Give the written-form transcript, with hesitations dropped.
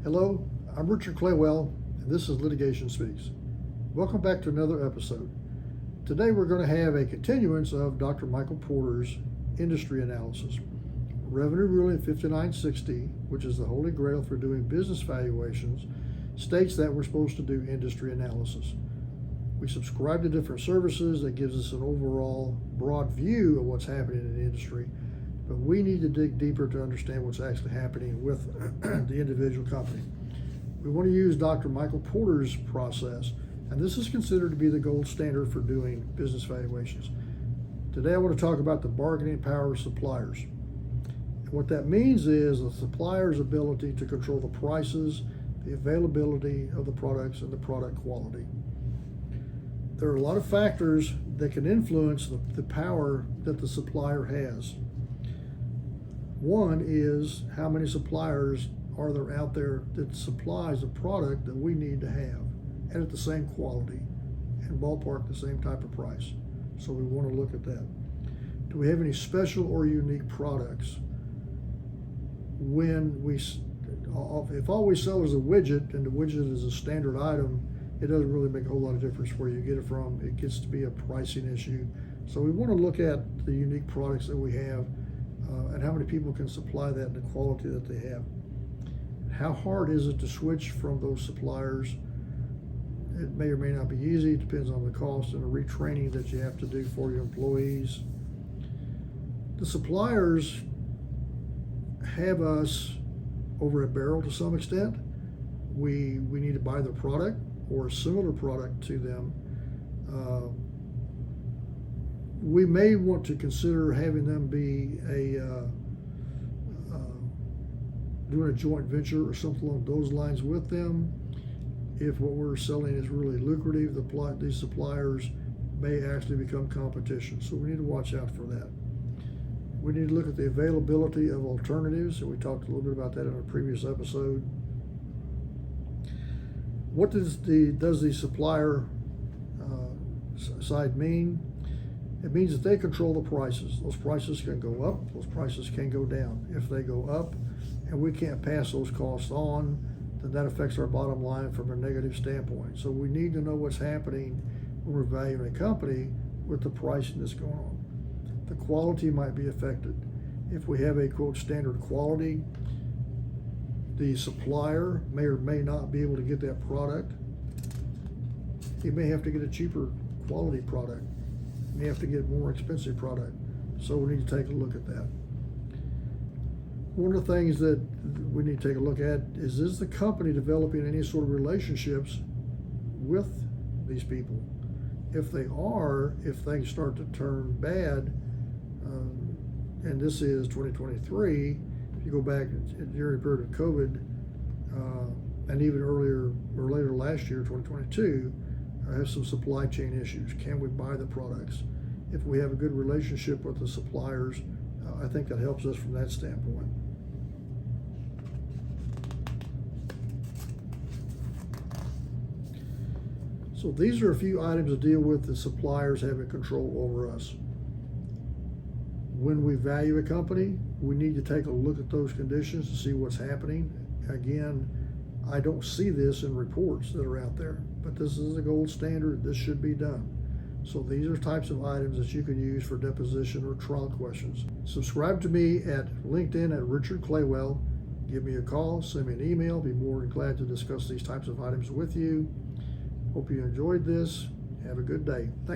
Hello, I'm Richard Claywell, and this is Litigation Speaks. Welcome back to another episode. Today we're going to have a continuance of Dr. Michael Porter's industry analysis. Revenue Ruling 5960, which is the holy grail for doing business valuations, states that we're supposed to do industry analysis. We subscribe to different services that gives us an overall broad view of what's happening in the industry, but we need to dig deeper to understand what's actually happening with the individual company. We want to use Dr. Michael Porter's process, and this is considered to be the gold standard for doing business valuations. Today I want to talk about the bargaining power of suppliers. And what that means is the supplier's ability to control the prices, the availability of the products, and the product quality. There are a lot of factors that can influence the power that the supplier has. One is how many suppliers are there out there that supplies a product that we need to have and at the same quality and ballpark the same type of price. So we want to look at that. Do we have any special or unique products? If all we sell is a widget and the widget is a standard item, it doesn't really make a whole lot of difference where you get it from. It gets to be a pricing issue. So we want to look at the unique products that we have and how many people can supply that and the quality that they have. How hard is it to switch from those suppliers? It may or may not be easy. It depends on the cost and the retraining that you have to do for your employees. The suppliers have us over a barrel to some extent. We need to buy their product or a similar product to them. We may want to consider having them be doing a joint venture or something along those lines with them. If what we're selling is really lucrative, these suppliers may actually become competition. So we need to watch out for that. We need to look at the availability of alternatives, and we talked a little bit about that in a previous episode. What does the supplier side mean? It means that they control the prices. Those prices can go up, those prices can go down. If they go up and we can't pass those costs on, then that affects our bottom line from a negative standpoint. So we need to know what's happening when we're valuing a company with the pricing that's going on. The quality might be affected. If we have a quote standard quality, the supplier may or may not be able to get that product. He may have to get a cheaper quality product. He may have to get a more expensive product. So we need to take a look at that. One of the things that we need to take a look at is the company developing any sort of relationships with these people? If they are, if things start to turn bad, and this is 2023, if you go back during the period of COVID, and even earlier or later last year, 2022, I have some supply chain issues. Can we buy the products? If we have a good relationship with the suppliers, I think that helps us from that standpoint. So these are a few items to deal with the suppliers having control over us. When we value a company, we need to take a look at those conditions to see what's happening. Again, I don't see this in reports that are out there, but this is a gold standard. This should be done. So these are types of items that you can use for deposition or trial questions. Subscribe to me at LinkedIn at Richard Claywell. Give me a call, send me an email. Be more than glad to discuss these types of items with you. Hope you enjoyed this. Have a good day. Thank you.